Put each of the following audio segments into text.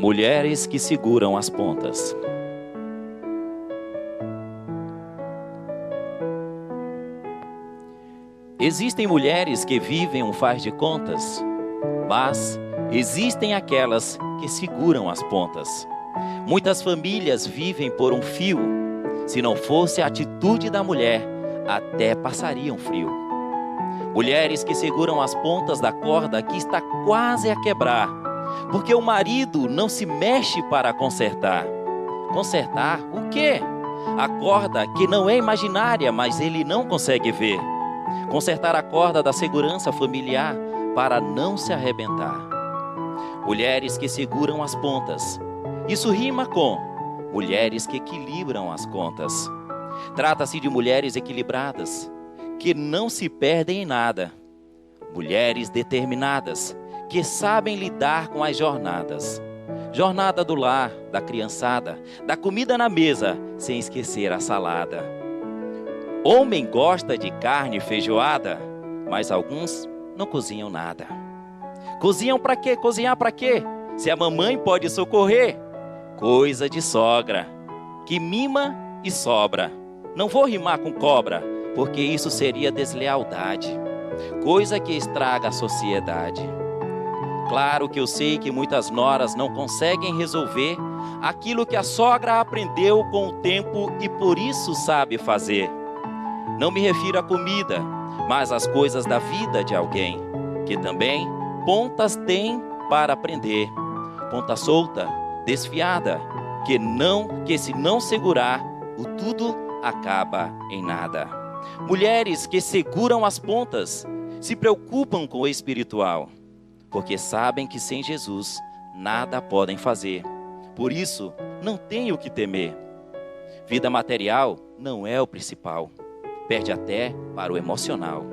Mulheres que seguram as pontas. Existem mulheres que vivem um faz de contas, mas existem aquelas que seguram as pontas. Muitas famílias vivem por um fio. Se não fosse a atitude da mulher, até passariam frio. Mulheres que seguram as pontas da corda que está quase a quebrar, porque o marido não se mexe para consertar. Consertar o quê? A corda que não é imaginária, mas ele não consegue ver. Consertar a corda da segurança familiar para não se arrebentar. Mulheres que seguram as pontas. Isso rima com mulheres que equilibram as contas. Trata-se de mulheres equilibradas, que não se perdem em nada. Mulheres determinadas, que sabem lidar com as jornadas. Jornada do lar, da criançada, da comida na mesa, sem esquecer a salada. Homem gosta de carne e feijoada, mas alguns não cozinham nada. Cozinham para quê? Cozinhar para quê? Se a mamãe pode socorrer. Coisa de sogra, que mima e sobra. Não vou rimar com cobra, porque isso seria deslealdade. Coisa que estraga a sociedade. Claro que eu sei que muitas noras não conseguem resolver aquilo que a sogra aprendeu com o tempo e por isso sabe fazer. Não me refiro à comida, mas às coisas da vida de alguém, que também pontas tem para aprender. Ponta solta, desfiada, que se não segurar, o tudo acaba em nada. Mulheres que seguram as pontas, se preocupam com o espiritual, porque sabem que sem Jesus nada podem fazer. Por isso, não tem o que temer. Vida material não é o principal. Perde até para o emocional.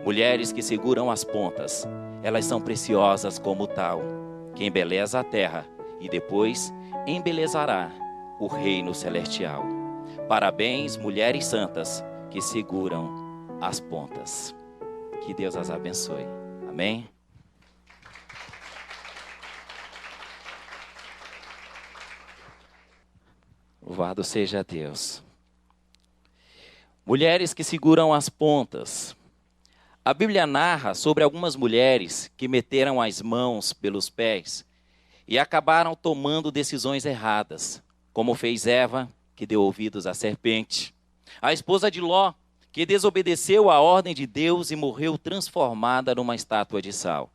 Mulheres que seguram as pontas, elas são preciosas como tal, que embeleza a terra e depois embelezará o reino celestial. Parabéns, mulheres santas que seguram as pontas. Que Deus as abençoe. Amém? Louvado seja Deus. Mulheres que seguram as pontas. A Bíblia narra sobre algumas mulheres que meteram as mãos pelos pés e acabaram tomando decisões erradas, como fez Eva, que deu ouvidos à serpente. A esposa de Ló, que desobedeceu à ordem de Deus e morreu transformada numa estátua de sal.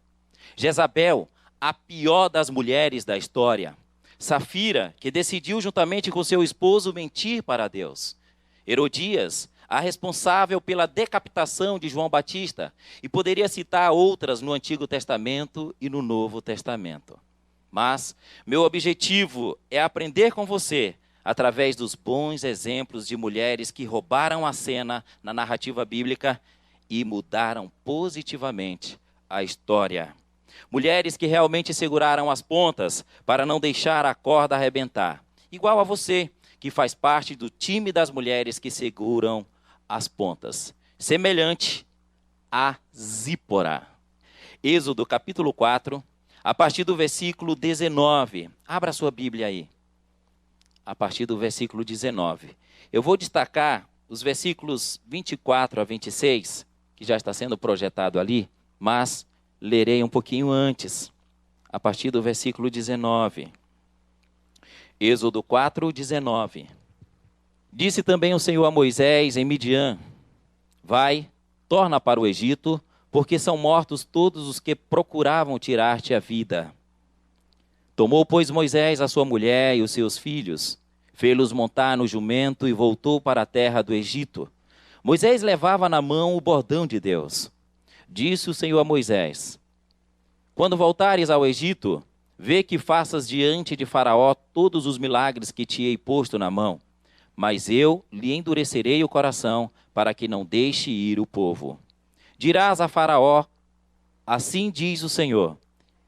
Jezabel, a pior das mulheres da história. Safira, que decidiu juntamente com seu esposo mentir para Deus. Herodias, a responsável pela decapitação de João Batista, e poderia citar outras no Antigo Testamento e no Novo Testamento. Mas meu objetivo é aprender com você, através dos bons exemplos de mulheres que roubaram a cena na narrativa bíblica e mudaram positivamente a história. Mulheres que realmente seguraram as pontas para não deixar a corda arrebentar. Igual a você, que faz parte do time das mulheres que seguram as pontas. Semelhante a Zípora. Êxodo capítulo 4, a partir do versículo 19. Abra sua Bíblia aí. A partir do versículo 19. Eu vou destacar os versículos 24 a 26, que já está sendo projetado ali, mas lerei um pouquinho antes, a partir do versículo 19. Êxodo 4, 19. Disse também o Senhor a Moisés em Midian: vai, torna para o Egito, porque são mortos todos os que procuravam tirar-te a vida. Tomou, pois, Moisés a sua mulher e os seus filhos, fê-los montar no jumento e voltou para a terra do Egito. Moisés levava na mão o bordão de Deus. Disse o Senhor a Moisés: quando voltares ao Egito, vê que faças diante de Faraó todos os milagres que te hei posto na mão, mas eu lhe endurecerei o coração para que não deixe ir o povo. Dirás a Faraó: assim diz o Senhor,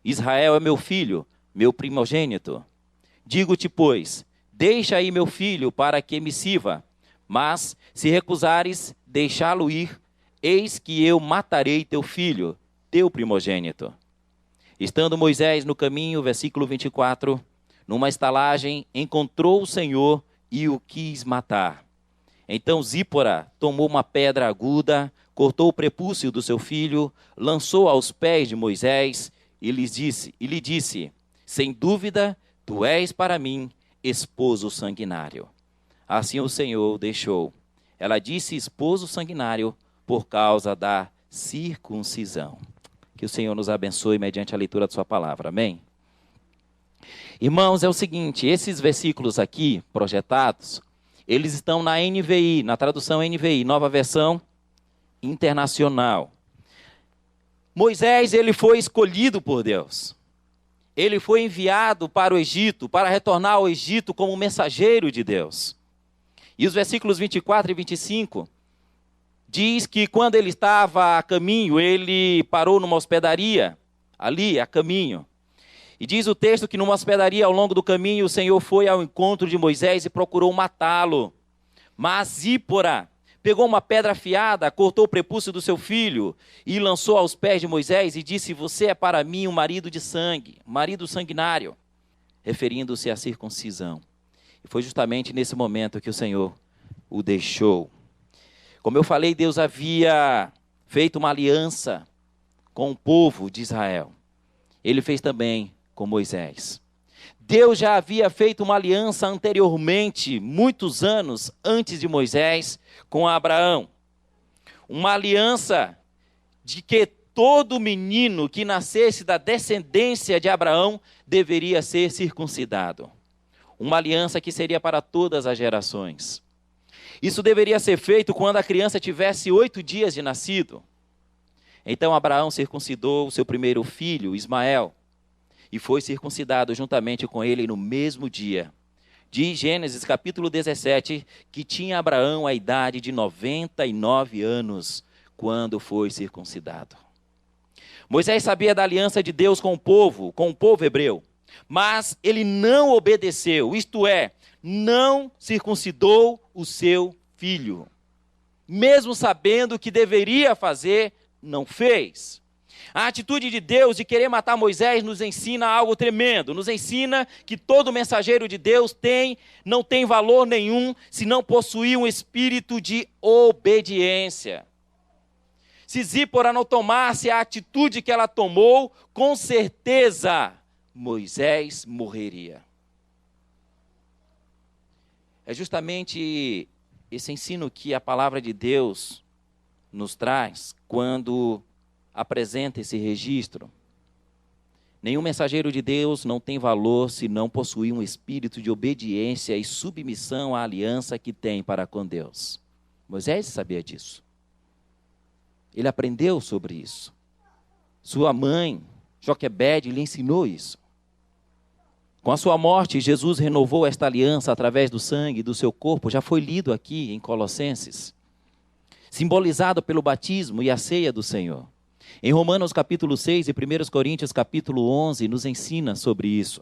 Israel é meu filho, meu primogênito. Digo-te, pois, deixa aí meu filho para que me sirva, mas se recusares deixá-lo ir, eis que eu matarei teu filho, teu primogênito. Estando Moisés no caminho, versículo 24, numa estalagem, encontrou o Senhor e o quis matar. Então Zípora tomou uma pedra aguda, cortou o prepúcio do seu filho, lançou aos pés de Moisés e lhe disse: sem dúvida, tu és para mim esposo sanguinário. Assim o Senhor o deixou. Ela disse esposo sanguinário por causa da circuncisão. Que o Senhor nos abençoe mediante a leitura de sua palavra. Amém? Irmãos, é o seguinte, esses versículos aqui, projetados, eles estão na NVI, na tradução NVI, Nova Versão Internacional. Moisés, ele foi escolhido por Deus. Ele foi enviado para o Egito, para retornar ao Egito como mensageiro de Deus. E os versículos 24 e 25 diz que quando ele estava a caminho, ele parou numa hospedaria, ali a caminho. E diz o texto que numa hospedaria ao longo do caminho, o Senhor foi ao encontro de Moisés e procurou matá-lo. Mas Zípora pegou uma pedra afiada, cortou o prepúcio do seu filho e lançou aos pés de Moisés e disse: você é para mim um marido de sangue, marido sanguinário, referindo-se à circuncisão. E foi justamente nesse momento que o Senhor o deixou. Como eu falei, Deus havia feito uma aliança com o povo de Israel. Ele fez também com Moisés. Deus já havia feito uma aliança anteriormente, muitos anos antes de Moisés, com Abraão. Uma aliança de que todo menino que nascesse da descendência de Abraão deveria ser circuncidado. Uma aliança que seria para todas as gerações. Isso deveria ser feito quando a criança tivesse 8 dias de nascido. Então Abraão circuncidou o seu primeiro filho, Ismael, e foi circuncidado juntamente com ele no mesmo dia. Diz Gênesis capítulo 17 que tinha Abraão a idade de 99 anos quando foi circuncidado. Moisés sabia da aliança de Deus com o povo hebreu, mas ele não obedeceu, isto é, não circuncidou o seu filho. Mesmo sabendo que deveria fazer, não fez. A atitude de Deus de querer matar Moisés nos ensina algo tremendo. Nos ensina que todo mensageiro de Deus não tem valor nenhum se não possuir um espírito de obediência. Se Zípora não tomasse a atitude que ela tomou, com certeza Moisés morreria. É justamente esse ensino que a palavra de Deus nos traz quando apresenta esse registro. Nenhum mensageiro de Deus não tem valor se não possuir um espírito de obediência e submissão à aliança que tem para com Deus. Moisés sabia disso. Ele aprendeu sobre isso. Sua mãe, Joquebede, lhe ensinou isso. Com a sua morte, Jesus renovou esta aliança através do sangue do seu corpo, já foi lido aqui em Colossenses, simbolizado pelo batismo e a ceia do Senhor. Em Romanos capítulo 6 e 1 Coríntios capítulo 11 nos ensina sobre isso.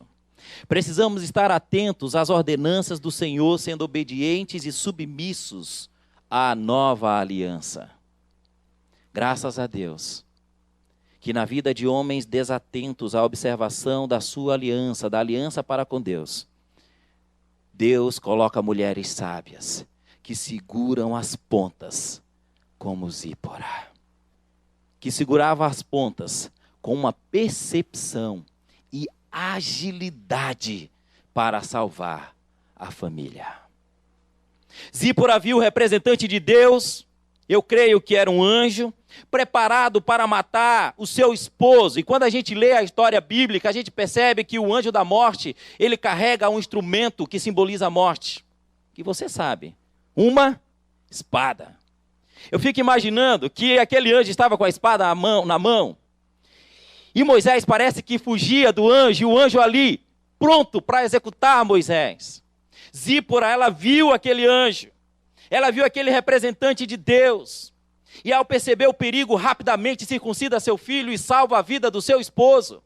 Precisamos estar atentos às ordenanças do Senhor, sendo obedientes e submissos à nova aliança. Graças a Deus, que na vida de homens desatentos à observação da sua aliança, da aliança para com Deus, Deus coloca mulheres sábias que seguram as pontas como Zípora, que segurava as pontas com uma percepção e agilidade para salvar a família. Zípora viu o representante de Deus, eu creio que era um anjo, preparado para matar o seu esposo. E quando a gente lê a história bíblica, a gente percebe que o anjo da morte, ele carrega um instrumento que simboliza a morte. Que você sabe, uma espada. Eu fico imaginando que aquele anjo estava com a espada na mão. E Moisés parece que fugia do anjo, e o anjo ali, pronto para executar Moisés. Zípora, ela viu aquele anjo. Ela viu aquele representante de Deus. E ao perceber o perigo, rapidamente circuncida seu filho e salva a vida do seu esposo.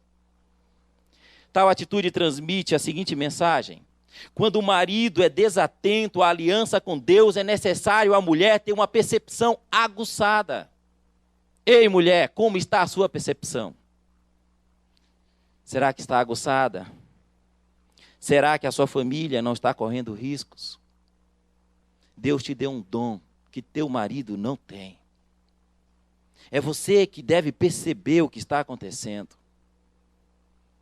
Tal atitude transmite a seguinte mensagem: quando o marido é desatento à aliança com Deus, é necessário a mulher ter uma percepção aguçada. Ei, mulher, como está a sua percepção? Será que está aguçada? Será que a sua família não está correndo riscos? Deus te deu um dom que teu marido não tem. É você que deve perceber o que está acontecendo.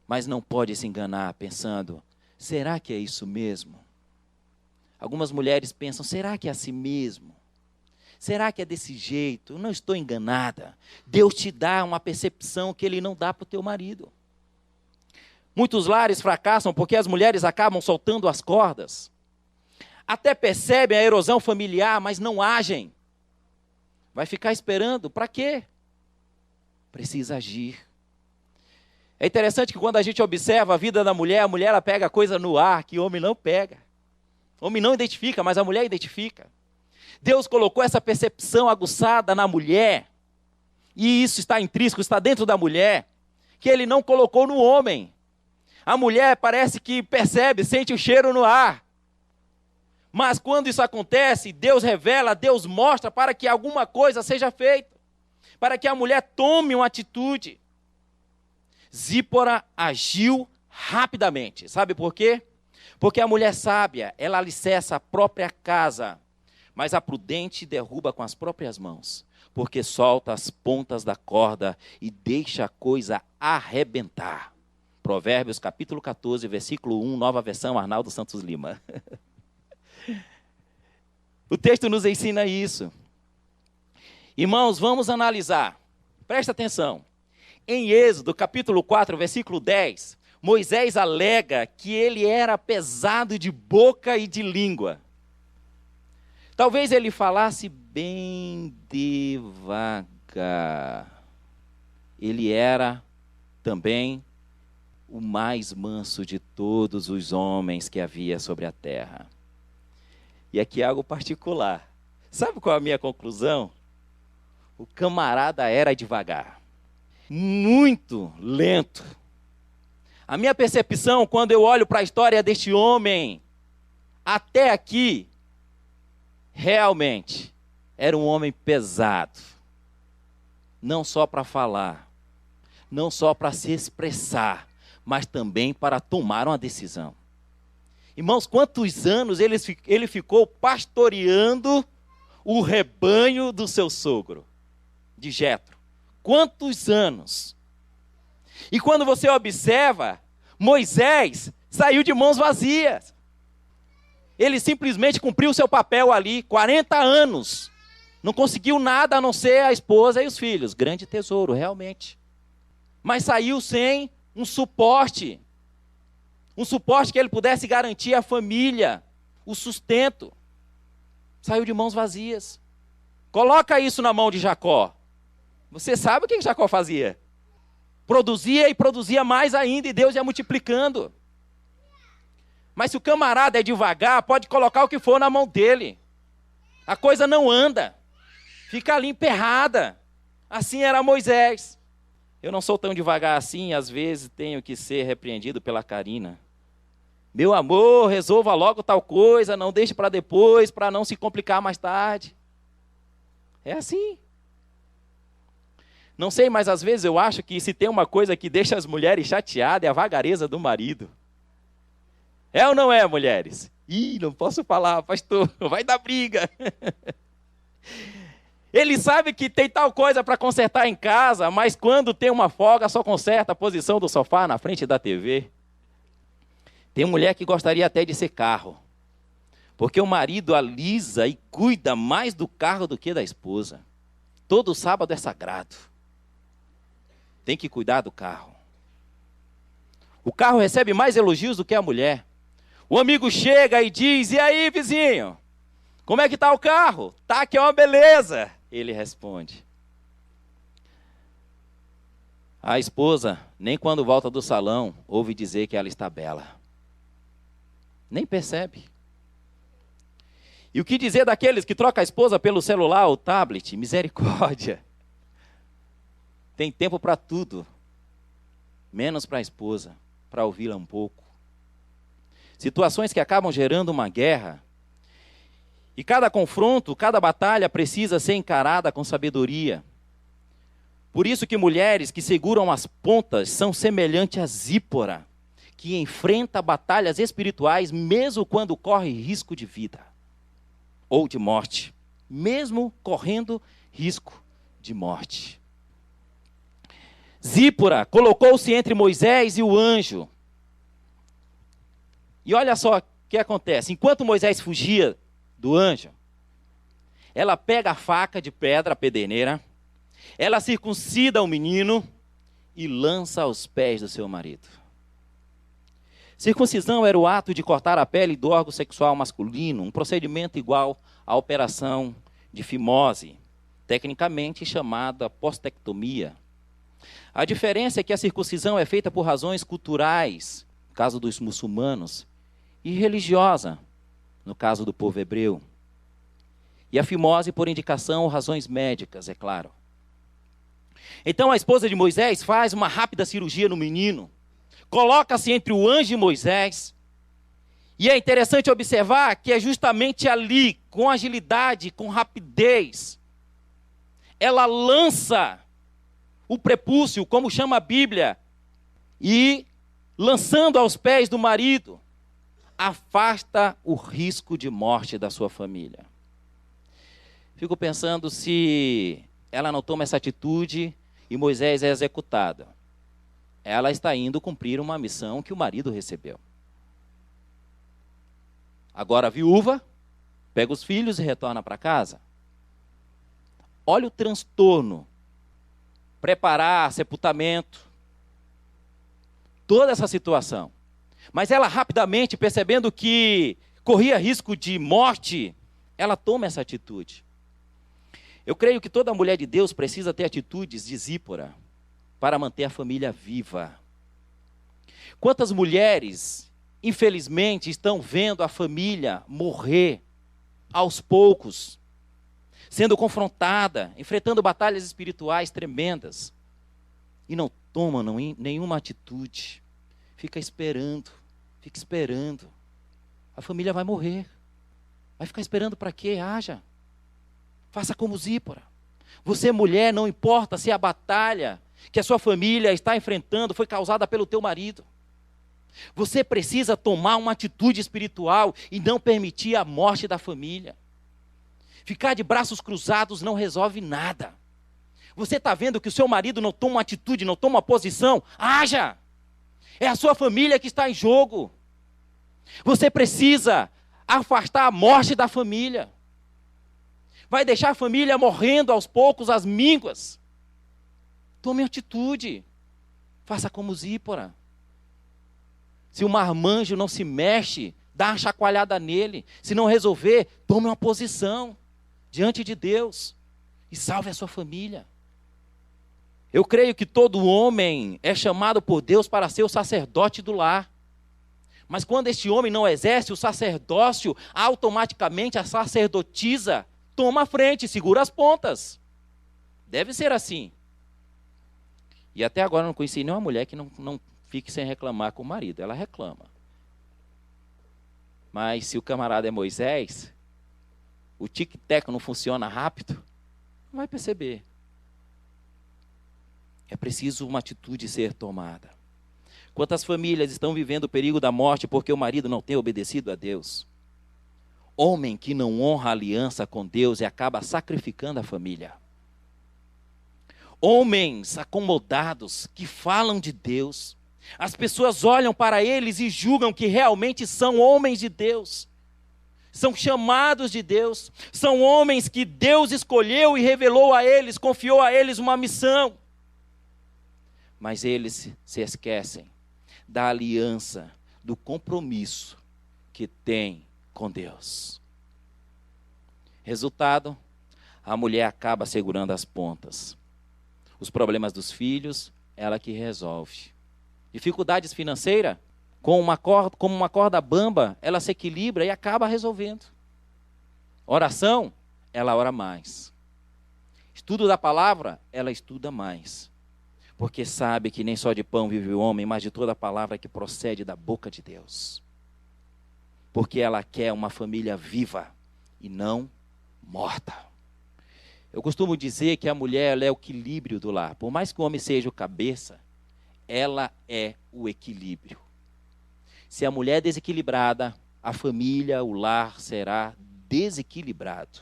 Mas não pode se enganar pensando, será que é isso mesmo? Algumas mulheres pensam, será que é assim mesmo? Será que é desse jeito? Eu não estou enganada. Deus te dá uma percepção que Ele não dá para o teu marido. Muitos lares fracassam porque as mulheres acabam soltando as cordas. Até percebem a erosão familiar, mas não agem. Vai ficar esperando, para quê? Precisa agir. É interessante que quando a gente observa a vida da mulher, a mulher ela pega coisa no ar que o homem não pega. O homem não identifica, mas a mulher identifica. Deus colocou essa percepção aguçada na mulher, e isso está intrínseco, está dentro da mulher, que Ele não colocou no homem. A mulher parece que percebe, sente o cheiro no ar. Mas quando isso acontece, Deus revela, Deus mostra para que alguma coisa seja feita, para que a mulher tome uma atitude. Zípora agiu rapidamente. Sabe por quê? Porque a mulher sábia, ela alicerça a própria casa, mas a prudente derruba com as próprias mãos, porque solta as pontas da corda e deixa a coisa arrebentar. Provérbios capítulo 14, versículo 1, nova versão, Arnaldo Santos Lima. O texto nos ensina isso. Irmãos, vamos analisar. Presta atenção. Em Êxodo, capítulo 4, versículo 10, Moisés alega que ele era pesado de boca e de língua. Talvez ele falasse bem devagar. Ele era também o mais manso de todos os homens que havia sobre a terra. E aqui é algo particular. Sabe qual é a minha conclusão? O camarada era devagar. Muito lento. A minha percepção, quando eu olho para a história deste homem, até aqui, realmente, era um homem pesado. Não só para falar, não só para se expressar, mas também para tomar uma decisão. Irmãos, quantos anos ele ficou pastoreando o rebanho do seu sogro, de Jetro? Quantos anos? E quando você observa, Moisés saiu de mãos vazias. Ele simplesmente cumpriu o seu papel ali, 40 anos. Não conseguiu nada a não ser a esposa e os filhos. Grande tesouro, realmente. Mas saiu sem um suporte. Um suporte que ele pudesse garantir à família, o sustento. Saiu de mãos vazias. Coloca isso na mão de Jacó. Você sabe o que Jacó fazia? Produzia e produzia mais ainda, e Deus ia multiplicando. Mas se o camarada é devagar, pode colocar o que for na mão dele. A coisa não anda. Fica ali emperrada. Assim era Moisés. Eu não sou tão devagar assim, às vezes tenho que ser repreendido pela Karina. Meu amor, resolva logo tal coisa, não deixe para depois, para não se complicar mais tarde. É assim. Não sei, mas às vezes eu acho que se tem uma coisa que deixa as mulheres chateadas é a vagareza do marido. É ou não é, mulheres? Ih, não posso falar, pastor, vai dar briga. Ele sabe que tem tal coisa para consertar em casa, mas quando tem uma folga só conserta a posição do sofá na frente da TV. Tem mulher que gostaria até de ser carro, porque o marido alisa e cuida mais do carro do que da esposa. Todo sábado é sagrado. Tem que cuidar do carro. O carro recebe mais elogios do que a mulher. O amigo chega e diz, e aí, vizinho? Como é que está o carro? Tá, que é uma beleza. Ele responde. A esposa, nem quando volta do salão, ouve dizer que ela está bela. Nem percebe. E o que dizer daqueles que trocam a esposa pelo celular ou tablet? Misericórdia. Tem tempo para tudo, menos para a esposa, para ouvi-la um pouco. Situações que acabam gerando uma guerra. E cada confronto, cada batalha precisa ser encarada com sabedoria. Por isso que mulheres que seguram as pontas são semelhantes a Zípora, que enfrenta batalhas espirituais mesmo quando corre risco de vida ou de morte, mesmo correndo risco de morte. Zípora colocou-se entre Moisés e o anjo. E olha só o que acontece. Enquanto Moisés fugia do anjo, ela pega a faca de pedra, a pederneira, ela circuncida o menino e lança aos pés do seu marido. Circuncisão era o ato de cortar a pele do órgão sexual masculino, um procedimento igual à operação de fimose, tecnicamente chamada postectomia. A diferença é que a circuncisão é feita por razões culturais, no caso dos muçulmanos, e religiosa, no caso do povo hebreu. E a fimose por indicação ou razões médicas, é claro. Então a esposa de Moisés faz uma rápida cirurgia no menino, coloca-se entre o anjo e Moisés, e é interessante observar que é justamente ali, com agilidade, com rapidez, ela lança o prepúcio, como chama a Bíblia, e lançando aos pés do marido, afasta o risco de morte da sua família. Fico pensando se ela não toma essa atitude e Moisés é executado. Ela está indo cumprir uma missão que o marido recebeu. Agora a viúva pega os filhos e retorna para casa. Olha o transtorno. Preparar sepultamento. Toda essa situação. Mas ela rapidamente, percebendo que corria risco de morte, ela toma essa atitude. Eu creio que toda mulher de Deus precisa ter atitudes de Zípora para manter a família viva. Quantas mulheres, infelizmente, estão vendo a família morrer aos poucos, sendo confrontada, enfrentando batalhas espirituais tremendas, e não tomam nenhuma atitude, fica esperando. A família vai morrer. Vai ficar esperando para quê? Haja. Faça como Zípora. Você, mulher, não importa se a batalha que a sua família está enfrentando foi causada pelo teu marido. Você precisa tomar uma atitude espiritual e não permitir a morte da família. Ficar de braços cruzados não resolve nada. Você está vendo que o seu marido não toma uma atitude, não toma uma posição? Haja! É a sua família que está em jogo. Você precisa afastar a morte da família. Vai deixar a família morrendo aos poucos, às mínguas. Tome atitude. Faça como Zípora. Se o marmanjo não se mexe, dá uma chacoalhada nele. Se não resolver, tome uma posição diante de Deus e salve a sua família. Eu creio que todo homem é chamado por Deus para ser o sacerdote do lar. Mas quando este homem não exerce o sacerdócio, automaticamente a sacerdotisa toma a frente, segura as pontas. Deve ser assim. E até agora eu não conheci nenhuma mulher que não fique sem reclamar com o marido. Ela reclama. Mas se o camarada é Moisés, o tic-tac não funciona rápido, não vai perceber. É preciso uma atitude ser tomada. Quantas famílias estão vivendo o perigo da morte porque o marido não tem obedecido a Deus? Homem que não honra a aliança com Deus e acaba sacrificando a família. Homens acomodados que falam de Deus. As pessoas olham para eles e julgam que realmente são homens de Deus. São chamados de Deus. São homens que Deus escolheu e revelou a eles, confiou a eles uma missão. Mas eles se esquecem da aliança, do compromisso que tem com Deus. Resultado, a mulher acaba segurando as pontas. Os problemas dos filhos, ela que resolve. Dificuldades financeiras, como uma corda bamba, ela se equilibra e acaba resolvendo. Oração, ela ora mais. Estudo da palavra, ela estuda mais. Porque sabe que nem só de pão vive o homem, mas de toda a palavra que procede da boca de Deus. Porque ela quer uma família viva e não morta. Eu costumo dizer que a mulher ela é o equilíbrio do lar. Por mais que o homem seja o cabeça, ela é o equilíbrio. Se a mulher é desequilibrada, a família, o lar será desequilibrado.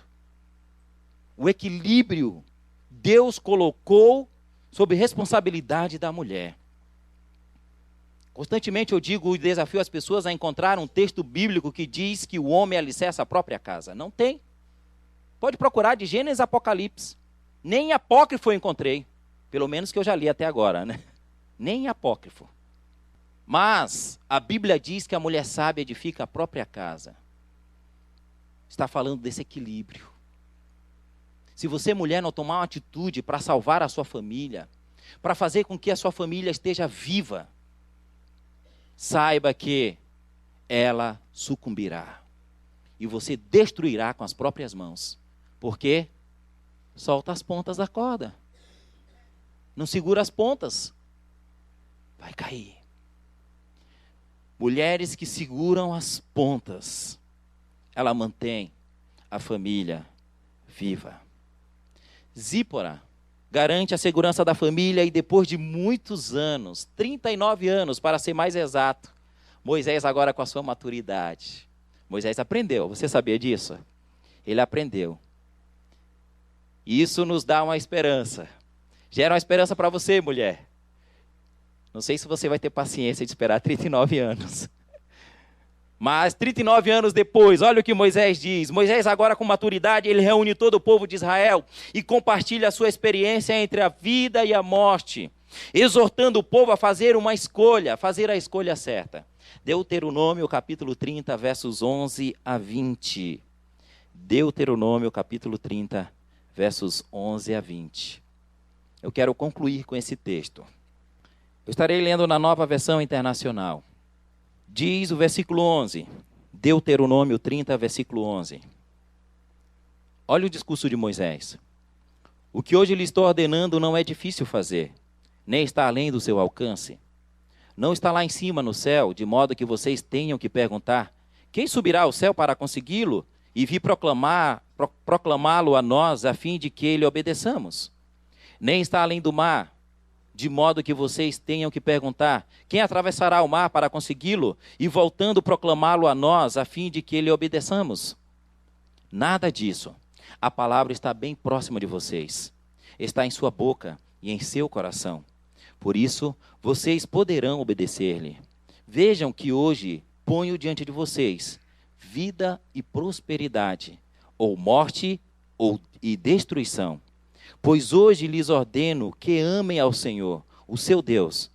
O equilíbrio Deus colocou sob responsabilidade da mulher. Constantemente eu digo e desafio as pessoas a encontrar um texto bíblico que diz que o homem alicerça a própria casa. Não tem. Pode procurar de Gênesis a Apocalipse. Nem apócrifo eu encontrei. Pelo menos que eu já li até agora, né? Nem apócrifo. Mas a Bíblia diz que a mulher sábia edifica a própria casa. Está falando desse equilíbrio. Se você, mulher, não tomar uma atitude para salvar a sua família, para fazer com que a sua família esteja viva, saiba que ela sucumbirá. E você destruirá com as próprias mãos. Por quê? Solta as pontas da corda. Não segura as pontas. Vai cair. Mulheres que seguram as pontas, ela mantém a família viva. Zípora garante a segurança da família e depois de muitos anos, 39 anos para ser mais exato, Moisés agora com a sua maturidade. Moisés aprendeu, você sabia disso? Ele aprendeu. E isso nos dá uma esperança. Gera uma esperança para você, mulher. Não sei se você vai ter paciência de esperar 39 anos. Mas 39 anos depois, olha o que Moisés diz. Moisés agora com maturidade, ele reúne todo o povo de Israel e compartilha a sua experiência entre a vida e a morte, exortando o povo a fazer uma escolha, a fazer a escolha certa. Deuteronômio capítulo 30, versos 11 a 20. Deuteronômio capítulo 30, versos 11 a 20. Eu quero concluir com esse texto. Eu estarei lendo na Nova Versão Internacional. Diz o versículo 11, Deuteronômio 30, versículo 11. Olha o discurso de Moisés. O que hoje lhe estou ordenando não é difícil fazer, nem está além do seu alcance. Não está lá em cima no céu, de modo que vocês tenham que perguntar, quem subirá ao céu para consegui-lo e vir proclamá-lo a nós, a fim de que ele obedeçamos? Nem está além do mar, de modo que vocês tenham que perguntar, quem atravessará o mar para consegui-lo e voltando proclamá-lo a nós, a fim de que ele obedeçamos? Nada disso. A palavra está bem próxima de vocês. Está em sua boca e em seu coração. Por isso, vocês poderão obedecer-lhe. Vejam que hoje ponho diante de vocês vida e prosperidade, ou morte e destruição. Pois hoje lhes ordeno que amem ao Senhor, o seu Deus,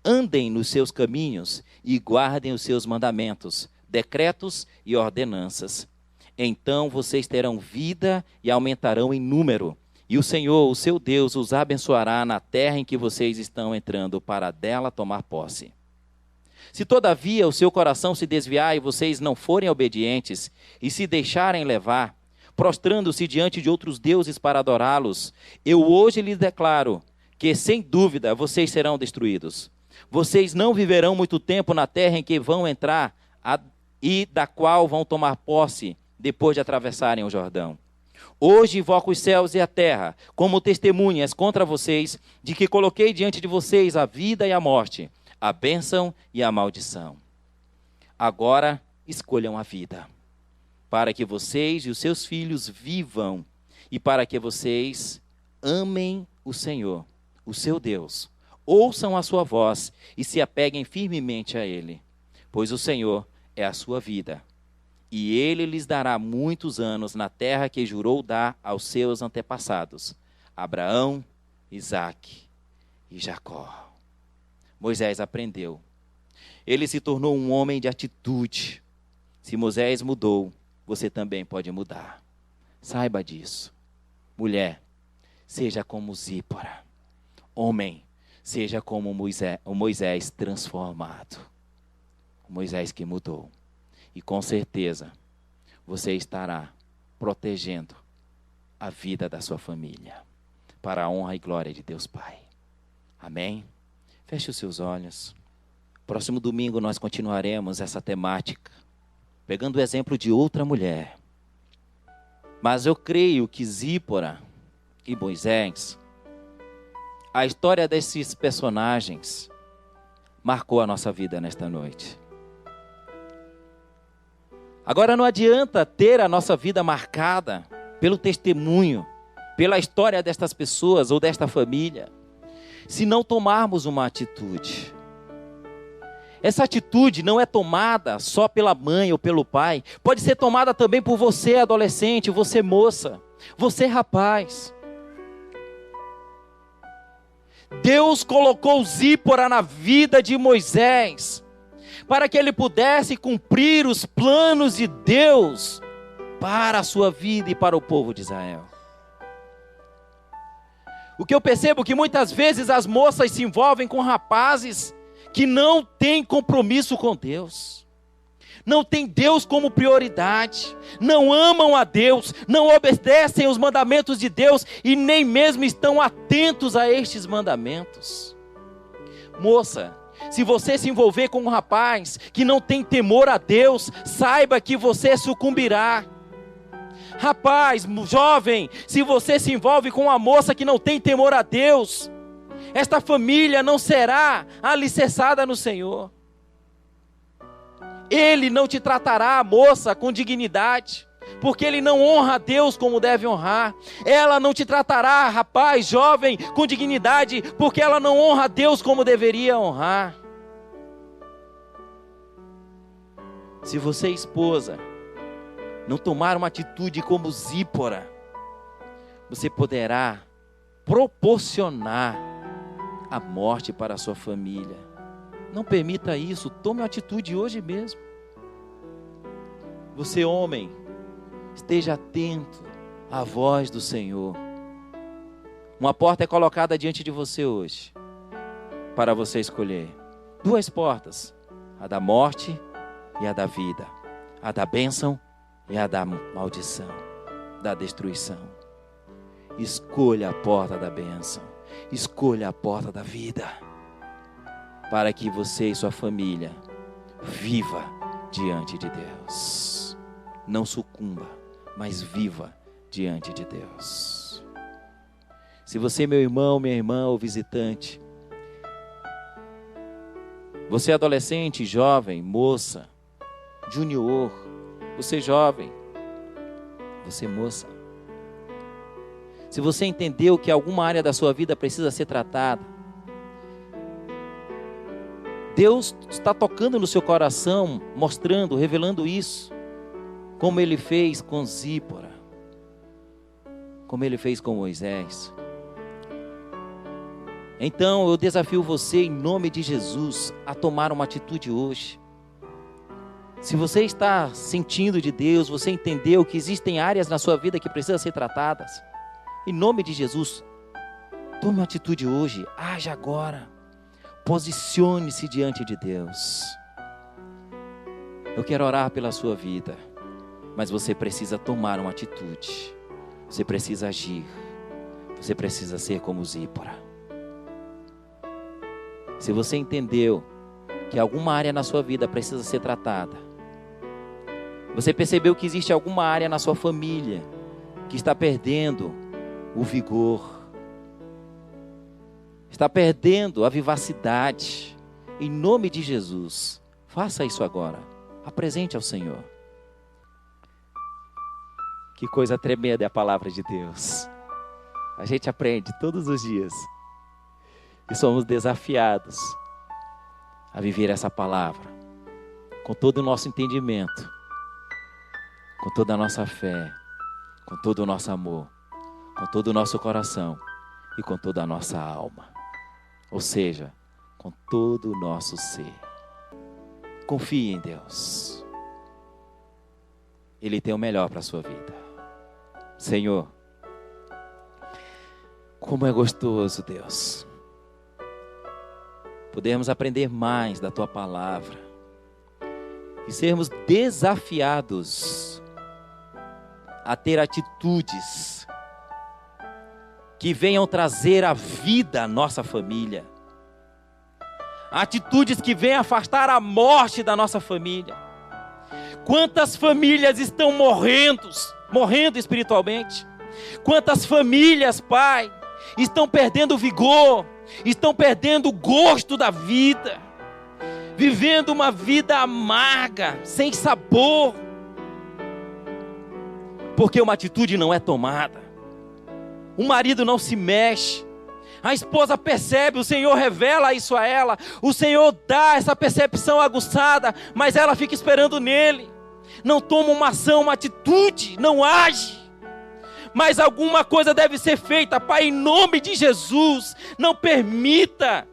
andem nos seus caminhos e guardem os seus mandamentos, decretos e ordenanças. Então vocês terão vida e aumentarão em número, e o Senhor, o seu Deus, os abençoará na terra em que vocês estão entrando para dela tomar posse. Se todavia o seu coração se desviar e vocês não forem obedientes e se deixarem levar, prostrando-se diante de outros deuses para adorá-los, eu hoje lhes declaro que, sem dúvida, vocês serão destruídos. Vocês não viverão muito tempo na terra em que vão entrar e da qual vão tomar posse depois de atravessarem o Jordão. Hoje invoco os céus e a terra como testemunhas contra vocês de que coloquei diante de vocês a vida e a morte, a bênção e a maldição. Agora escolham a vida, para que vocês e os seus filhos vivam e para que vocês amem o Senhor, o seu Deus. Ouçam a sua voz e se apeguem firmemente a Ele, pois o Senhor é a sua vida. E Ele lhes dará muitos anos na terra que jurou dar aos seus antepassados, Abraão, Isaque e Jacó. Moisés aprendeu. Ele se tornou um homem de atitude. Se Moisés mudou, você também pode mudar. Saiba disso. Mulher, seja como Zípora. Homem, seja como o Moisés transformado. O Moisés que mudou. E com certeza, você estará protegendo a vida da sua família, para a honra e glória de Deus Pai. Amém? Feche os seus olhos. Próximo domingo nós continuaremos essa temática, pegando o exemplo de outra mulher. Mas eu creio que Zípora e Moisés, a história desses personagens, marcou a nossa vida nesta noite. Agora não adianta ter a nossa vida marcada pelo testemunho, pela história destas pessoas ou desta família, se não tomarmos uma atitude. Essa atitude não é tomada só pela mãe ou pelo pai, pode ser tomada também por você, adolescente, você, moça, você, rapaz. Deus colocou Zípora na vida de Moisés, para que ele pudesse cumprir os planos de Deus para a sua vida e para o povo de Israel. O que eu percebo é que muitas vezes as moças se envolvem com rapazes que não têm compromisso com Deus, não têm Deus como prioridade, não amam a Deus, não obedecem os mandamentos de Deus e nem mesmo estão atentos a estes mandamentos. Moça, se você se envolver com um rapaz que não tem temor a Deus, saiba que você sucumbirá. Rapaz, jovem, se você se envolve com uma moça que não tem temor a Deus, esta família não será alicerçada no Senhor. Ele não te tratará, moça, com dignidade, porque ele não honra a Deus como deve honrar. Ela não te tratará, rapaz, jovem, com dignidade, porque ela não honra a Deus como deveria honrar. Se você, esposa, não tomar uma atitude como Zípora, você poderá proporcionar a morte para a sua família. Não permita isso, tome uma atitude hoje mesmo. Você, homem, esteja atento à voz do Senhor. Uma porta é colocada diante de você hoje, para você escolher. 2 portas, a da morte e a da vida, a da bênção e a da maldição, da destruição. Escolha a porta da bênção, escolha a porta da vida, para que você e sua família viva diante de Deus. Não sucumba, mas viva diante de Deus. Se você, meu irmão, minha irmã ou visitante, você é adolescente, jovem, moça, junior, você jovem, você moça, se você entendeu que alguma área da sua vida precisa ser tratada, Deus está tocando no seu coração, mostrando, revelando isso, como Ele fez com Zípora, como Ele fez com Moisés. Então eu desafio você, em nome de Jesus, a tomar uma atitude hoje. Se você está sentindo de Deus, você entendeu que existem áreas na sua vida que precisam ser tratadas, em nome de Jesus, tome uma atitude hoje, haja agora, posicione-se diante de Deus. Eu quero orar pela sua vida, mas você precisa tomar uma atitude, você precisa agir, você precisa ser como Zípora. Se você entendeu que alguma área na sua vida precisa ser tratada, você percebeu que existe alguma área na sua família que está perdendo o vigor, está perdendo a vivacidade, em nome de Jesus, faça isso agora, apresente ao Senhor. Que coisa tremenda é a palavra de Deus. A gente aprende todos os dias e somos desafiados a viver essa palavra com todo o nosso entendimento, com toda a nossa fé, com todo o nosso amor, com todo o nosso coração e com toda a nossa alma. Ou seja, com todo o nosso ser. Confie em Deus. Ele tem o melhor para a sua vida. Senhor, como é gostoso, Deus, podermos aprender mais da Tua palavra e sermos desafiados a ter atitudes que venham trazer a vida à nossa família, atitudes que venham afastar a morte da nossa família. Quantas famílias estão morrendo espiritualmente? Quantas famílias, Pai, estão perdendo o vigor, estão perdendo o gosto da vida, vivendo uma vida amarga, sem sabor, porque uma atitude não é tomada. O marido não se mexe. A esposa percebe, o Senhor revela isso a ela. O Senhor dá essa percepção aguçada, mas ela fica esperando nele. Não toma uma ação, uma atitude, não age. Mas alguma coisa deve ser feita. Pai, em nome de Jesus, não permita.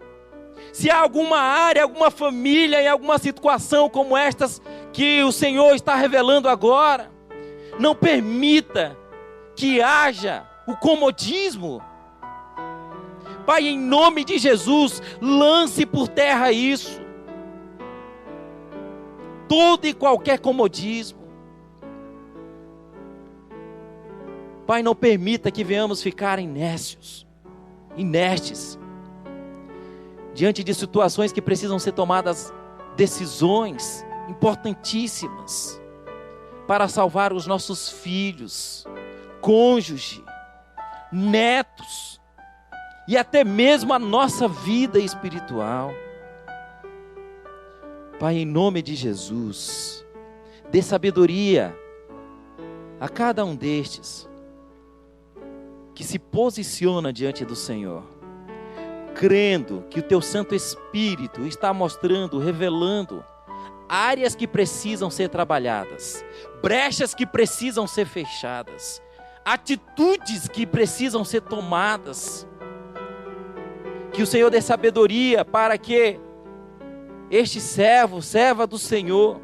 Se há alguma área, alguma família, em alguma situação como estas que o Senhor está revelando agora, não permita que haja o comodismo. Pai, em nome de Jesus, lance por terra isso. Todo e qualquer comodismo. Pai, não permita que venhamos ficar inertes, diante de situações que precisam ser tomadas decisões importantíssimas para salvar os nossos filhos, cônjuge, netos e até mesmo a nossa vida espiritual. Pai, em nome de Jesus, dê sabedoria a cada um destes que se posiciona diante do Senhor, crendo que o Teu Santo Espírito está mostrando, revelando áreas que precisam ser trabalhadas, brechas que precisam ser fechadas, atitudes que precisam ser tomadas. Que o Senhor dê sabedoria para que este servo, serva do Senhor,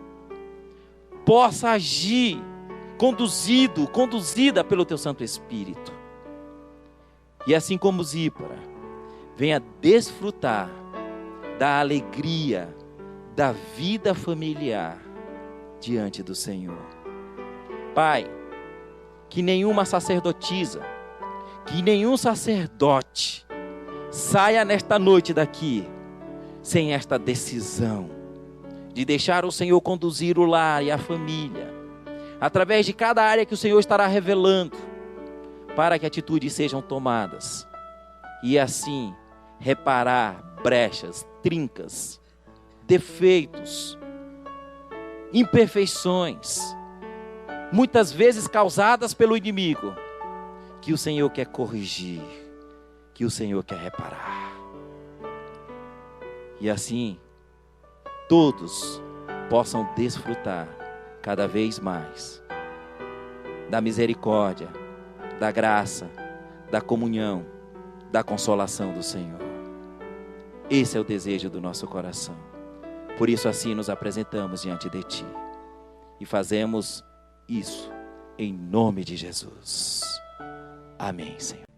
possa agir conduzida pelo Teu Santo Espírito. E assim como Zípora, venha desfrutar da alegria da vida familiar diante do Senhor. Pai, que nenhuma sacerdotisa, que nenhum sacerdote saia nesta noite daqui sem esta decisão de deixar o Senhor conduzir o lar e a família, através de cada área que o Senhor estará revelando, para que atitudes sejam tomadas, e assim reparar brechas, trincas, defeitos, imperfeições, muitas vezes causadas pelo inimigo, que o Senhor quer corrigir, que o Senhor quer reparar. E assim, todos possam desfrutar cada vez mais da misericórdia, da graça, da comunhão, da consolação do Senhor. Esse é o desejo do nosso coração. Por isso assim nos apresentamos diante de Ti. E fazemos isso em nome de Jesus. Amém, Senhor.